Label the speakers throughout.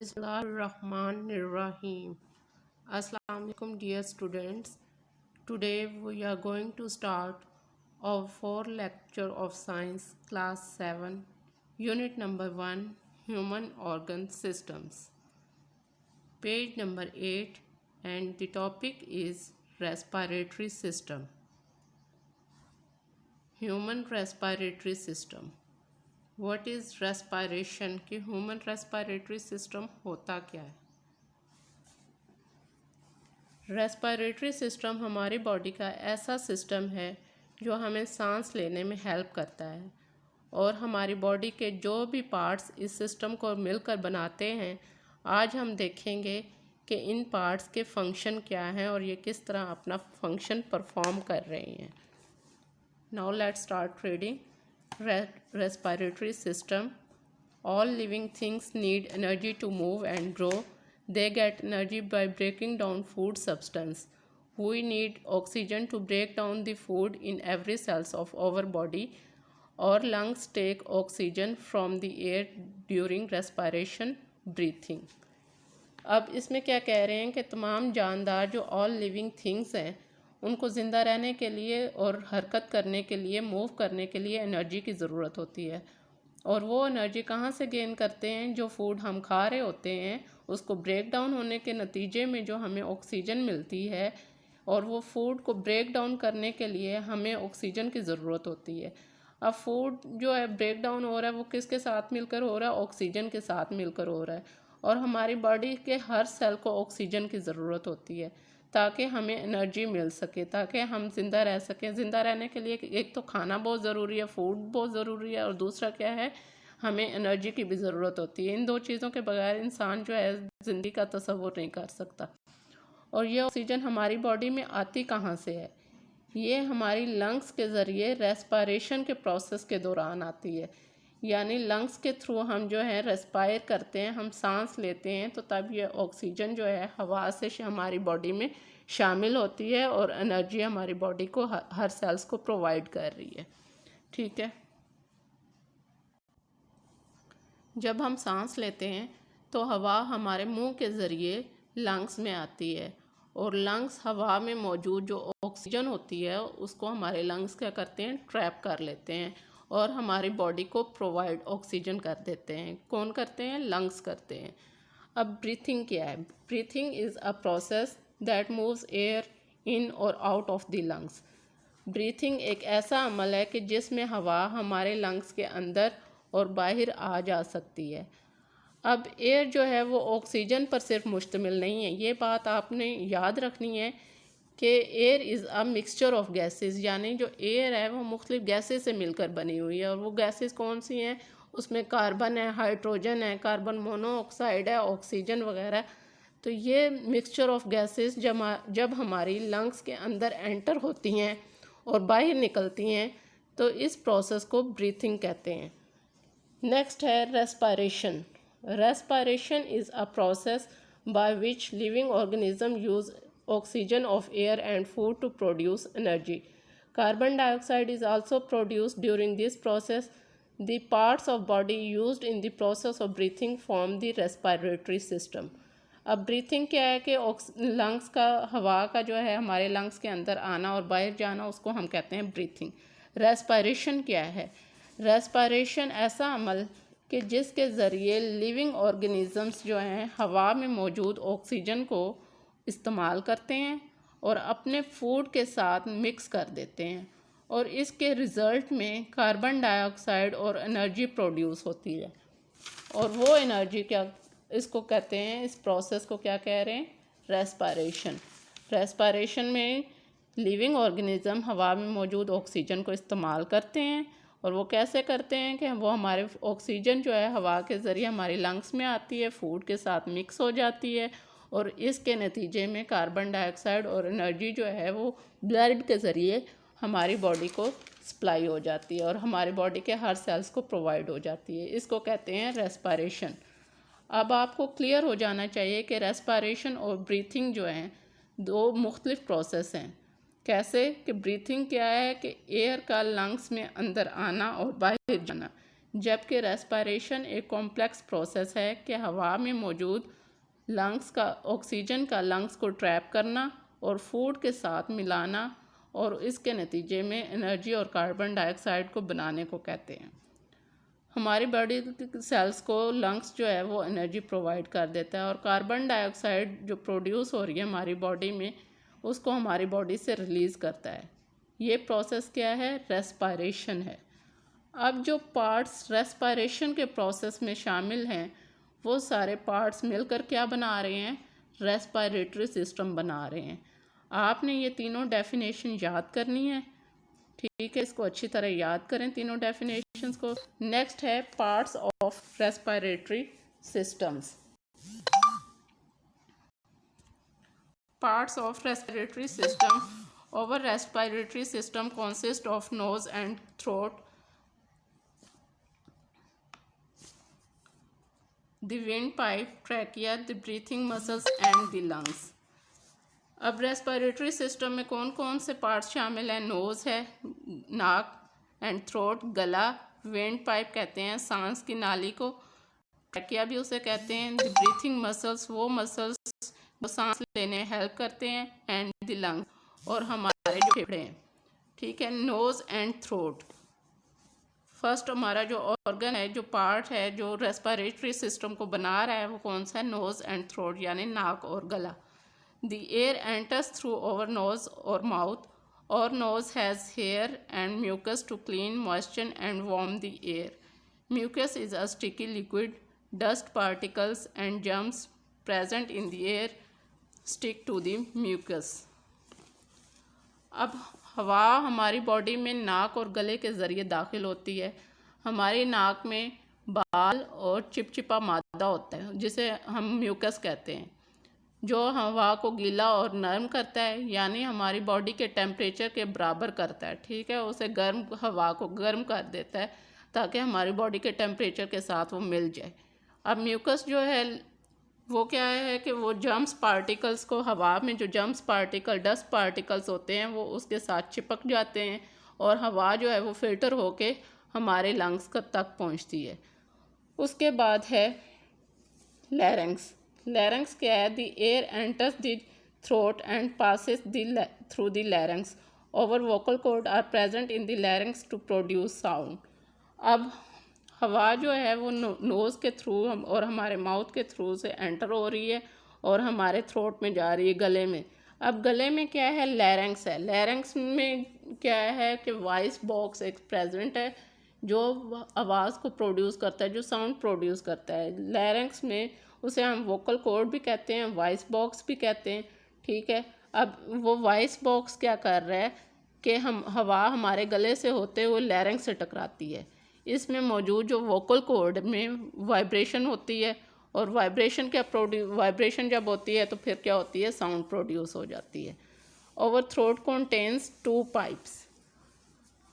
Speaker 1: Bismillahirrahmanirrahim. Assalamu alaikum dear students. Today we are going to start our fourth lecture of science class 7 unit number 1 human organ systems, page number 8, and the topic is respiratory system. Human respiratory system. What is respiration कि human respiratory system होता क्या है। Respiratory system हमारी body का ऐसा system है जो हमें सांस लेने में हेल्प करता है और हमारी बॉडी के जो भी पार्ट्स इस सिस्टम को मिलकर बनाते हैं, आज हम देखेंगे कि इन पार्ट्स के फंक्शन क्या हैं और ये किस तरह अपना फंक्शन परफॉर्म कर रहे हैं। Now let's start reading. Respiratory system. All living things need energy to move and grow. They get energy by breaking down food substance. We need oxygen to break down the food in every cells of our body. Our lungs take oxygen from the air during respiration, breathing. अब इसमें क्या कह रहे हैं कि तमाम जानदार जो ऑल लिविंग थिंग्स हैं उनको ज़िंदा रहने के लिए और हरकत करने के लिए, मूव करने के लिए एनर्जी की ज़रूरत होती है। और वो एनर्जी कहाँ से गेन करते हैं? जो फूड हम खा रहे होते हैं उसको ब्रेक डाउन होने के नतीजे में जो हमें ऑक्सीजन मिलती है, और वो फूड को ब्रेक डाउन करने के लिए हमें ऑक्सीजन की ज़रूरत होती है। अब फूड जो है ब्रेक डाउन हो रहा है वो किसके साथ मिलकर हो रहा है? ऑक्सीजन के साथ मिलकर हो रहा है। और हमारी बॉडी के हर सेल को ऑक्सीजन की ज़रूरत होती है ताकि हमें एनर्जी मिल सके, ताकि हम ज़िंदा रह सकें। ज़िंदा रहने के लिए एक तो खाना बहुत ज़रूरी है, फूड बहुत ज़रूरी है, और दूसरा क्या है, हमें एनर्जी की भी ज़रूरत होती है। इन दो चीज़ों के बगैर इंसान जो है ज़िंदगी का तसव्वुर नहीं कर सकता। और ये ऑक्सीजन हमारी बॉडी में आती कहाँ से है? ये हमारी लंग्स के ज़रिए रेस्पायरेशन के प्रोसेस के दौरान आती है। यानी लंग्स के थ्रू हम जो है रेस्पायर करते हैं, हम सांस लेते हैं, तो तब ये ऑक्सीजन जो है हवा से हमारी बॉडी में शामिल होती है और एनर्जी हमारी बॉडी को हर सेल्स को प्रोवाइड कर रही है। ठीक है। जब हम सांस लेते हैं तो हवा हमारे मुंह के ज़रिए लंग्स में आती है, और लंग्स हवा में मौजूद जो ऑक्सीजन होती है उसको हमारे लंग्स क्या करते हैं? ट्रैप कर लेते हैं और हमारी बॉडी को प्रोवाइड ऑक्सीजन कर देते हैं। कौन करते हैं? लंग्स करते हैं। अब ब्रीथिंग क्या है? Breathing is a process that moves air in और out of the lungs. Breathing एक ऐसा अमल है कि जिसमें हवा हमारे लंग्स के अंदर और बाहर आ जा सकती है। अब एयर जो है वो ऑक्सीजन पर सिर्फ मुश्तमिल नहीं है। ये बात आपने याद रखनी है कि air is a mixture of gases, यानी जो एयर है वो मुख्तलिफ गैसेस से मिलकर बनी हुई है। और वो गैसेस कौन सी हैं? उसमें कार्बन है, हाइड्रोजन है, कार्बन मोनोऑक्साइड है, ऑक्सीजन वगैरह। तो ये मिक्सचर ऑफ गैसेस जब हमारी लंग्स के अंदर एंटर होती हैं और बाहर निकलती हैं तो इस प्रोसेस को ब्रीथिंग कहते हैं। नेक्स्ट है respiration. Respiration is a process by which living organisms use oxygen of air and food to produce energy. Carbon dioxide is also produced during this process. The parts of body used in the process of breathing form the respiratory system. अब breathing क्या है कि lungs का, हवा का जो है हमारे लंग्स के अंदर आना और बाहर जाना, उसको हम कहते हैं ब्रीथिंग। रेस्पायरेशन क्या है? रेस्पायरेशन ऐसा अमल कि जिसके ज़रिए लिविंग ऑर्गेनिज़म्स जो हैं हवा में मौजूद ऑक्सीजन को इस्तेमाल करते हैं और अपने फूड के साथ मिक्स कर देते हैं, और इसके रिज़ल्ट में कार्बन डाइऑक्साइड और एनर्जी प्रोड्यूस होती है। और वो एनर्जी क्या, इसको कहते हैं, इस प्रोसेस को क्या कह रहे हैं? रेस्पायरेशन। रेस्पायरेशन में लिविंग ऑर्गेनिज़म हवा में मौजूद ऑक्सीजन को इस्तेमाल करते हैं, और वो कैसे करते हैं कि वो हमारे ऑक्सीजन जो है हवा के ज़रिए हमारी लंग्स में आती है, फूड के साथ मिक्स हो जाती है, और इसके नतीजे में कार्बन डाइऑक्साइड और एनर्जी जो है वो ब्लड के ज़रिए हमारी बॉडी को सप्लाई हो जाती है और हमारी बॉडी के हर सेल्स को प्रोवाइड हो जाती है। इसको कहते हैं रेस्पायरेशन। अब आपको क्लियर हो जाना चाहिए कि रेस्पायरेशन और ब्रीथिंग जो हैं दो मुख्तलिफ प्रोसेस हैं। कैसे कि ब्रीथिंग क्या है कि एयर का लंग्स में अंदर आना और बाहर जाना, जबकि रेस्पिरेशन एक कॉम्प्लेक्स प्रोसेस है कि हवा में मौजूद लंग्स का ऑक्सीजन का लंग्स को ट्रैप करना और फूड के साथ मिलाना और इसके नतीजे में एनर्जी और कार्बन डाइऑक्साइड को बनाने को कहते हैं। हमारी बॉडी सेल्स को लंग्स जो है वो एनर्जी प्रोवाइड कर देता है और कार्बन डाइऑक्साइड जो प्रोड्यूस हो रही है हमारी बॉडी में उसको हमारी बॉडी से रिलीज़ करता है। ये प्रोसेस क्या है? रेस्पिरेशन है। अब जो पार्ट्स रेस्पिरेशन के प्रोसेस में शामिल हैं वो सारे पार्ट्स मिलकर क्या बना रहे हैं? रेस्पिरेटरी सिस्टम बना रहे हैं। आपने ये तीनों डेफिनेशन याद करनी है, ठीक है? इसको अच्छी तरह याद करें तीनों डेफिनेशंस को। नेक्स्ट है parts of respiratory systems. Parts of respiratory system. Our respiratory system consists of nose and throat, the windpipe, trachea, the breathing muscles and the lungs. अब रेस्पिरेटरी सिस्टम में कौन कौन से पार्ट्स शामिल हैं? नोज़ है, नाक एंड थ्रोट, गला, विंड पाइप कहते हैं सांस की नाली को, ट्रैकिया भी उसे कहते हैं, द ब्रीथिंग मसल्स वो मसल्स जो सांस लेने हेल्प करते हैं, एंड द लंग और हमारे जो फेफड़े हैं, ठीक है? Nose and throat. फर्स्ट हमारा जो ऑर्गन है, जो पार्ट है जो रेस्पिरेटरी सिस्टम को बना रहा है वो कौन सा है? नोज़ एंड थ्रोट यानी नाक और गला। The air enters through our nose और माउथ। और nose has hair and mucus to clean moisture and warm the air. Mucus is a sticky liquid, dust particles and germs present in the air stick to the mucus. अब हवा हमारी body में नाक और गले के ज़रिए दाखिल होती है। हमारी नाक में बाल और चिपचिपा मादा होता है जिसे हम म्यूकस कहते हैं, जो हवा को गीला और नरम करता है, यानी हमारी बॉडी के टेम्परेचर के बराबर करता है, ठीक है? उसे गर्म, हवा को गर्म कर देता है ताकि हमारी बॉडी के टेम्परेचर के साथ वो मिल जाए। अब म्यूकस जो है वो क्या है कि वो जर्म्स पार्टिकल्स को, हवा में जो जर्म्स पार्टिकल, डस्ट पार्टिकल्स होते हैं वो उसके साथ चिपक जाते हैं और हवा जो है वो फिल्टर होके हमारे लंग्स तक पहुंचती है। उसके बाद है लैरिंक्स। लैरिंक्स क्या है? The air enters the throat and passes through the larynx. Our vocal cord are present in the larynx to produce sound. अब हवा जो है वो नोज़ के थ्रू और हमारे माउथ के थ्रू से एंटर हो रही है और हमारे थ्रोट में जा रही है, गले में। अब गले में क्या है? लैरिंक्स है। लैरिंक्स में क्या है कि वॉइस बॉक्स एक प्रेजेंट है जो आवाज़ को प्रोड्यूस करता है, जो साउंड प्रोड्यूस करता है। लैरिंक्स में उसे हम वोकल कॉर्ड भी कहते हैं, वॉइस बॉक्स भी कहते हैं, ठीक है? अब वो वॉइस बॉक्स क्या कर रहा है कि हम हवा हमारे गले से होते हुए लैरिंक्स से टकराती है। इसमें मौजूद जो वोकल कॉर्ड में वाइब्रेशन होती है और वाइब्रेशन जब होती है तो फिर क्या होती है? साउंड प्रोड्यूस हो जाती है। Our throat contains 2 pipes.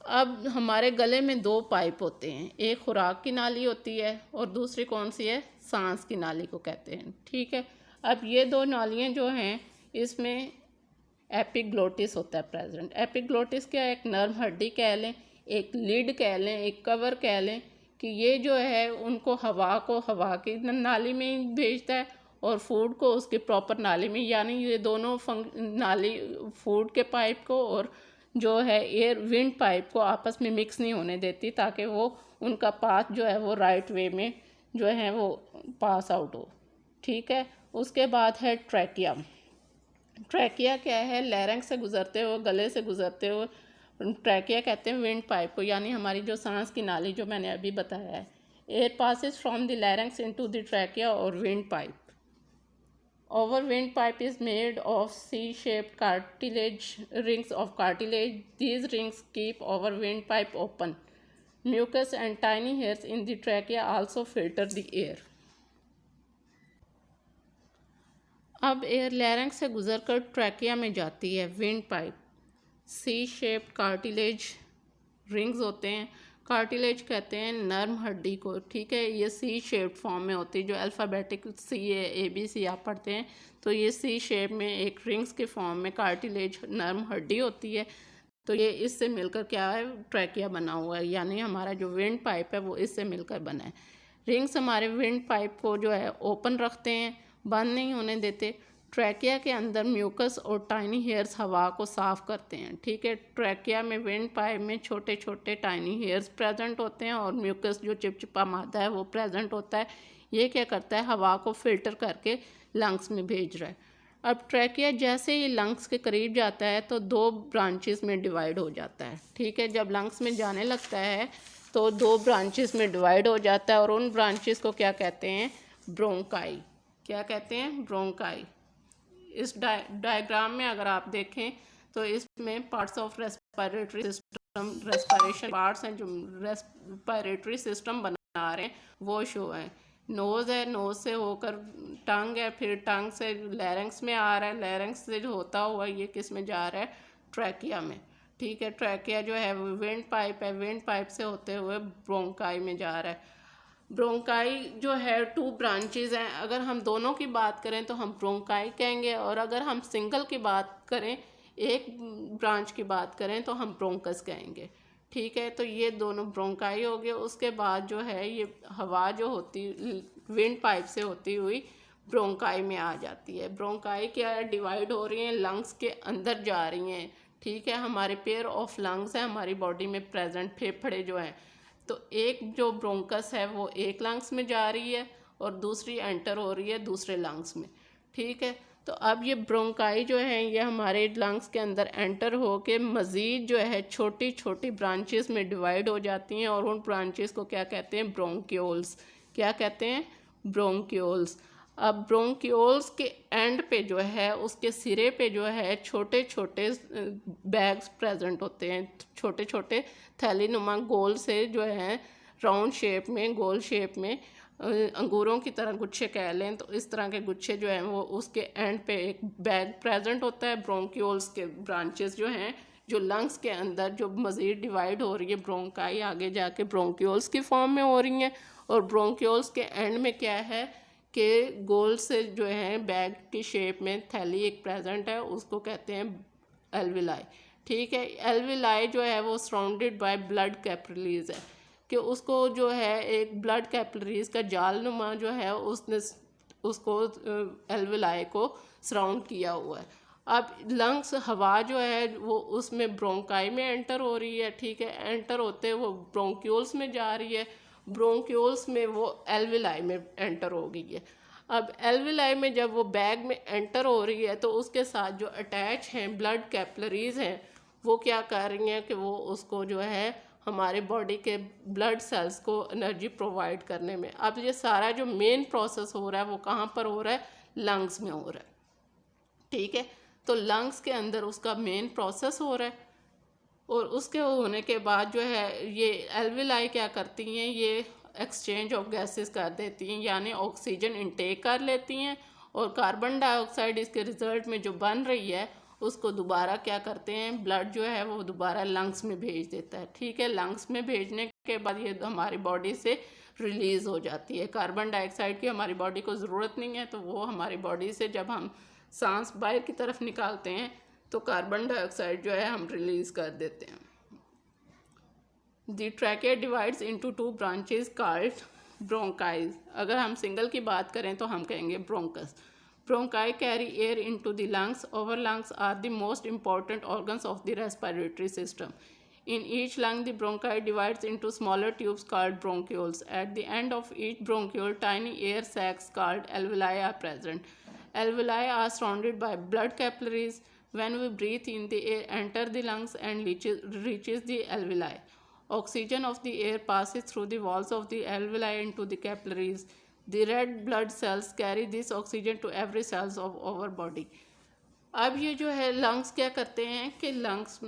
Speaker 1: अब हमारे गले में 2 पाइप होते हैं, एक खुराक की नाली होती है और दूसरी कौन सी है? सांस की नाली को कहते हैं, ठीक है? अब ये 2 नालियाँ जो हैं इसमें एपिग्लोटिस होता है प्रेजेंट। एपिग्लोटिस क्या है? एक नर्म हड्डी कह लें, एक लिड कह लें, एक कवर कह लें कि ये जो है उनको हवा को हवा की नाली में भेजता है और फूड को उसकी प्रॉपर नाली में, यानी ये दोनों नाली फूड के पाइप को और जो है एयर विंड पाइप को आपस में मिक्स नहीं होने देती ताकि वो उनका पाथ जो है वो राइट वे में जो है वो पास आउट हो, ठीक है? उसके बाद है ट्रैकिया। ट्रैकिया क्या है? लैरिंक्स से गुजरते हुए, गले से गुजरते हुए ट्रैकिया कहते हैं विंड पाइप को, यानी हमारी जो सांस की नाली जो मैंने अभी बताया है। Air passes from the larynx into the trachea और windpipe. Our windpipe is made of C-shaped cartilage rings of cartilage. These rings keep our windpipe open. Mucus and tiny hairs in the trachea also filter the air. अब air larynx से गुजरकर trachea में जाती है windpipe. C shaped cartilage rings होते हैं, cartilage कहते हैं नर्म हड्डी को, ठीक है? ये सी शेप्ड फॉर्म में होती है, जो अल्फ़ाबेटिक ABC आप पढ़ते हैं तो ये सी शेप में एक रिंग्स के फॉर्म में कार्टिलेज नर्म हड्डी होती है। तो ये इससे मिलकर क्या है, ट्रैकिया बना हुआ है, यानी हमारा जो विंड पाइप है वो इससे मिलकर बना है। रिंग्स हमारे विंड पाइप को जो है ओपन रखते हैं, बंद नहीं होने देते। ट्रैकिया के अंदर म्यूकस और टाइनी हेयर्स हवा को साफ करते हैं। ठीक है, ट्रैकिया में विंड पाइप में छोटे छोटे टाइनी हेयर्स प्रेजेंट होते हैं और म्यूकस जो चिपचिपा मादा है वो प्रेजेंट होता है। ये क्या करता है, हवा को फिल्टर करके लंग्स में भेज रहा है। अब ट्रैकिया जैसे ही लंग्स के करीब जाता है तो 2 ब्रांचेस में डिवाइड हो जाता है। ठीक है, जब लंग्स में जाने लगता है तो 2 ब्रांचेस में डिवाइड हो जाता है और उन ब्रांचेस को क्या कहते हैं, ब्रोंकाई। क्या कहते हैं, ब्रोंकाई। इस डायग्राम में अगर आप देखें तो इसमें parts of respiratory system, respiration parts हैं जो रेस्पिरेटरी सिस्टम बना रहे हैं वो शो है। नोज़ है, नोज़ से होकर टंग है, फिर टंग से लैरिंक्स में आ रहा है, लैरिंक्स से जो होता हुआ ये किस में जा रहा है, ट्रैकिया में। ठीक है, ट्रैकिया जो है वो विंड पाइप है, विंड पाइप से होते हुए ब्रोंकाई में जा रहा है। ब्रोंकाई जो है 2 ब्रांचेज हैं। अगर हम दोनों की बात करें तो हम ब्रोंकाई कहेंगे, और अगर हम सिंगल की बात करें, एक ब्रांच की बात करें तो हम ब्रोंकस कहेंगे। ठीक है, तो ये दोनों ब्रोंकाई हो गए। उसके बाद जो है ये हवा जो होती विंड पाइप से होती हुई ब्रोंकाई में आ जाती है। ब्रोंकाई क्या है, डिवाइड हो रही हैं, लंग्स के अंदर जा रही हैं। ठीक है, हमारे पेयर ऑफ लंग्स हैं हमारी बॉडी में प्रेजेंट, फेफड़े जो हैं। तो एक जो ब्रोंकस है वो एक लंग्स में जा रही है और दूसरी एंटर हो रही है दूसरे लंग्स में। ठीक है, तो अब ये ब्रोंकाई जो है ये हमारे लंग्स के अंदर एंटर हो के मज़ीद जो है छोटी छोटी ब्रांचेस में डिवाइड हो जाती हैं और उन ब्रांचेस को क्या कहते हैं, ब्रोंक्यूल्स। क्या कहते हैं, ब्रोंक्यूल्स। अब ब्रोंक्यूल्स के एंड पे जो है, उसके सिरे पे जो है छोटे छोटे बैग्स प्रेजेंट होते हैं, छोटे छोटे थैलीनुमा गोल से जो है राउंड शेप में, गोल शेप में, अंगूरों की तरह गुच्छे कह लें तो इस तरह के गुच्छे जो हैं वो उसके एंड पे एक बैग प्रेजेंट होता है। ब्रोंक्यूल्स के ब्रांचेस जो हैं जो लंग्स के अंदर जो मज़ीद डिवाइड हो रही है, ब्रोंकाई आगे जाके ब्रोंक्यूल्स की फॉर्म में हो रही हैं, और ब्रोंक्यूल्स के एंड में क्या है कि गोल से जो है बैग की शेप में थैली एक प्रेजेंट है, उसको कहते हैं एल्विलाई। ठीक है, एल्विलाई जो है वो सराउंडेड बाय ब्लड कैपिलरीज है, कि उसको जो है एक ब्लड कैपिलरीज का जालनुमा जो है उसने उसको एल्विलाई को सराउंड किया हुआ है। अब लंग्स हवा जो है वो उसमें ब्रोंकाई में एंटर हो रही है। ठीक है, एंटर होते वो ब्रोंक्यूल्स में जा रही है, ब्रोंक्यूल्स में वो एल्विलाई में एंटर हो गई है। अब एल्विलाई में जब वो बैग में एंटर हो रही है तो उसके साथ जो अटैच हैं ब्लड कैपिलरीज हैं वो क्या कर रही हैं कि वो उसको जो है हमारे बॉडी के ब्लड सेल्स को एनर्जी प्रोवाइड करने में। अब ये सारा जो मेन प्रोसेस हो रहा है वो कहाँ पर हो रहा है, लंग्स में हो रहा है। ठीक है, तो लंग्स के अंदर उसका मेन प्रोसेस हो रहा है, और उसके होने के बाद जो है ये एल्विलाई क्या करती हैं, ये एक्सचेंज ऑफ गैसेस कर देती हैं, यानी ऑक्सीजन इनटेक कर लेती हैं और कार्बन डाइऑक्साइड इसके रिजल्ट में जो बन रही है उसको दोबारा क्या करते हैं, ब्लड जो है वो दोबारा लंग्स में भेज देता है। ठीक है, लंग्स में भेजने के बाद ये हमारी बॉडी से रिलीज़ हो जाती है। कार्बन डाइऑक्साइड की हमारी बॉडी को ज़रूरत नहीं है, तो वो हमारी बॉडी से जब हम सांस बाहर की तरफ निकालते हैं तो कार्बन डाइऑक्साइड जो है हम रिलीज़ कर देते हैं। दी trachea divides into 2 branches called bronchi. अगर हम सिंगल की बात करें तो हम कहेंगे bronchus. Bronchi carry air into the lungs. Our lungs are the most important organs of the respiratory system. In each lung, the bronchi divides into smaller tubes called bronchioles. At the end of each bronchiole, tiny air sacs called alveoli are present. Alveoli are surrounded by blood capillaries. When we breathe in, the air enters the lungs and reaches the alveoli. Oxygen of the air passes through the walls of the alveoli into the capillaries. The red blood cells carry this oxygen to every cells of our body. अब ये जो है lungs क्या करते हैं कि lungs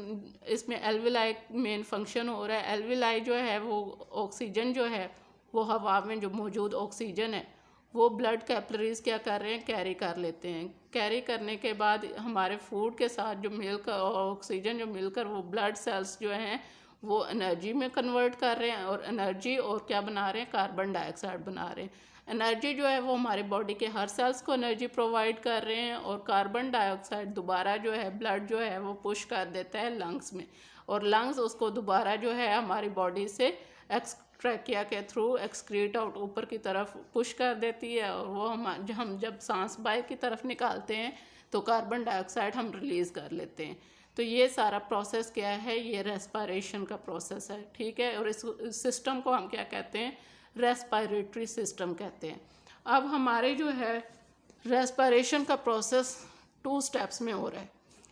Speaker 1: इसमें alveoli main function हो रहा है। एल्विलाई जो है वो ऑक्सीजन जो है वो हवा में जो मौजूद ऑक्सीजन है वो ब्लड कैपिलरीज क्या कर रहे हैं, कैरी कर लेते हैं। कैरी करने के बाद हमारे फूड के साथ जो मिलकर ऑक्सीजन जो मिलकर वो ब्लड सेल्स जो हैं वो एनर्जी में कन्वर्ट कर रहे हैं, और एनर्जी और क्या बना रहे हैं, कार्बन डाइऑक्साइड बना रहे हैं। एनर्जी जो है वो हमारी बॉडी के हर सेल्स को एनर्जी प्रोवाइड कर रहे हैं, और कार्बन डाइऑक्साइड दोबारा जो है ब्लड जो है वो पुश कर देता है लंग्स में, और लंग्स उसको दोबारा जो है हमारी बॉडी से ट्रैकिया के थ्रू एक्सक्रीट आउट ऊपर की तरफ पुश कर देती है, और वो हम जब सांस बाहर की तरफ निकालते हैं तो कार्बन डाइऑक्साइड हम रिलीज़ कर लेते हैं। तो ये सारा प्रोसेस क्या है, ये रेस्पिरेशन का प्रोसेस है, ठीक है। और इस सिस्टम को हम क्या कहते हैं, रेस्पिरेटरी सिस्टम कहते हैं। अब हमारे जो है रेस्पिरेशन का प्रोसेस 2 स्टेप्स में हो रहा है।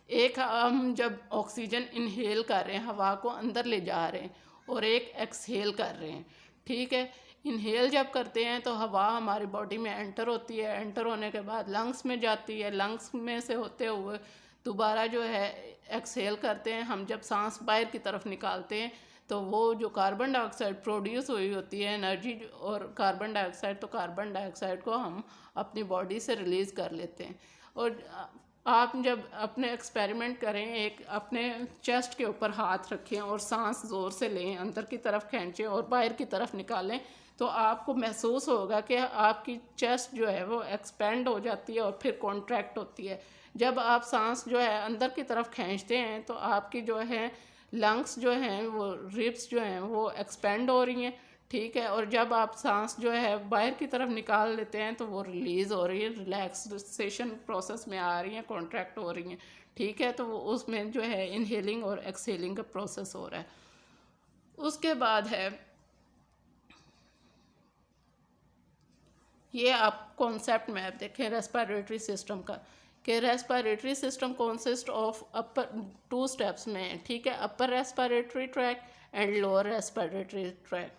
Speaker 1: एक, हम जब ऑक्सीजन इनहेल कर रहे हैं, हवा को अंदर ले जा रहे हैं, और एक एक्सहेल कर रहे हैं, ठीक है। इनहेल जब करते हैं तो हवा हमारी बॉडी में एंटर होती है, एंटर होने के बाद लंग्स में जाती है, लंग्स में से होते हुए दोबारा जो है एक्सहेल करते हैं। हम जब सांस बाहर की तरफ निकालते हैं तो वो जो कार्बन डाइऑक्साइड प्रोड्यूस हुई होती है एनर्जी और कार्बन डाइऑक्साइड, तो कार्बन डाइऑक्साइड को हम अपनी बॉडी से रिलीज़ कर लेते हैं। और आप जब अपने एक्सपेरिमेंट करें, एक अपने चेस्ट के ऊपर हाथ रखें और सांस ज़ोर से लें, अंदर की तरफ खींचें और बाहर की तरफ निकालें, तो आपको महसूस होगा कि आपकी चेस्ट जो है वो एक्सपेंड हो जाती है और फिर कॉन्ट्रैक्ट होती है। जब आप सांस जो है अंदर की तरफ खींचते हैं तो आपकी जो है लंग्स जो हैं वो रिब्स जो हैं वो एक्सपेंड हो रही हैं, ठीक है। और जब आप सांस जो है बाहर की तरफ निकाल लेते हैं तो वो रिलीज़ हो रही है, रिलैक्सेशन प्रोसेस में आ रही हैं, कॉन्ट्रैक्ट हो रही हैं, ठीक है। तो वो उसमें जो है इनहेलिंग और एक्सहेलिंग का प्रोसेस हो रहा है। उसके बाद है ये, आप कॉन्सेप्ट मैप देखें रेस्पिरेटरी सिस्टम का, कि respiratory system consist of upper 2 steps में है, ठीक है। Upper respiratory tract and lower respiratory tract.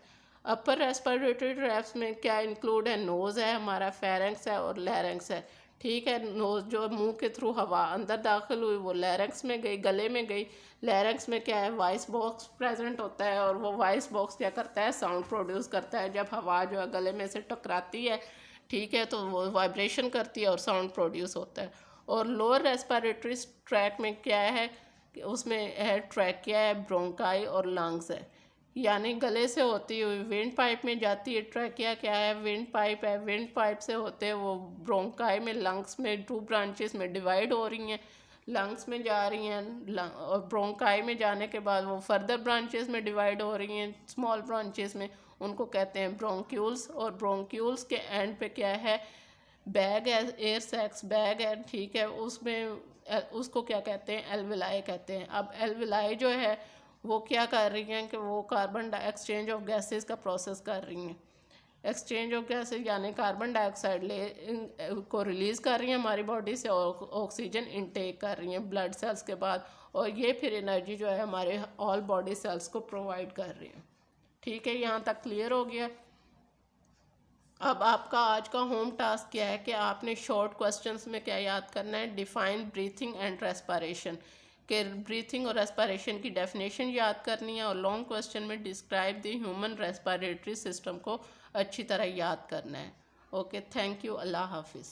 Speaker 1: Upper respiratory tracks में क्या इंक्लूड है, नोज़ है हमारा, फेरेंक्स है और लैरिंक्स है, ठीक है। नोज़ जो मुंह के थ्रू हवा अंदर दाखिल हुई वो लैरिंक्स में गई, गले में गई। लैरिंक्स में क्या है, वॉइस बॉक्स प्रेजेंट होता है, और वो वॉइस बॉक्स क्या करता है, साउंड प्रोड्यूस करता है। जब हवा जो है गले में से टकराती है, ठीक है, तो वो वाइब्रेशन करती है और साउंड प्रोड्यूस होता है। और लोअर रेस्पिरेटरी ट्रैक में क्या है कि उसमें है ट्रैकिया है, ब्रोंकाई और लंग्स है, यानी गले से होती हुई विंड पाइप में जाती है। ट्रैकिया क्या है, विंड पाइप है, विंड पाइप से होते वो ब्रोंकाई में, लंग्स में 2 ब्रांचेस में डिवाइड हो रही हैं, लंग्स में जा रही हैं, और ब्रोंकाई में जाने के बाद वो फर्दर ब्रांचेस में डिवाइड हो रही हैं, स्मॉल ब्रांचेस में, उनको कहते हैं ब्रोंक्यूल्स। और ब्रोंक्यूल्स के एंड पे क्या है, बैग है, एयर सैक्स बैग है, ठीक है। उसमें उसको क्या कहते हैं, एल्विलाई कहते हैं। अब एल्विलाई जो है वो क्या कर रही हैं कि वो कार्बन एक्सचेंज ऑफ गैसेस का प्रोसेस कर रही हैं। एक्सचेंज ऑफ गैसेस यानी कार्बन डाइऑक्साइड को रिलीज़ कर रही हैं हमारी बॉडी से, और ऑक्सीजन इनटेक कर रही हैं ब्लड सेल्स के बाद, और ये फिर एनर्जी जो है हमारे ऑल बॉडी सेल्स को प्रोवाइड कर रही हैं, ठीक है। यहाँ तक क्लियर हो गया। अब आपका आज का होम टास्क क्या है कि आपने शॉर्ट क्वेश्चंस में क्या याद करना है, डिफाइन ब्रीथिंग एंड रेस्पिरेशन, के ब्रीथिंग और रेस्पिरेशन की डेफिनेशन याद करनी है, और लॉन्ग क्वेश्चन में describe the human respiratory system को अच्छी तरह याद करना है। ओके, थैंक यू, अल्लाह हाफिज़।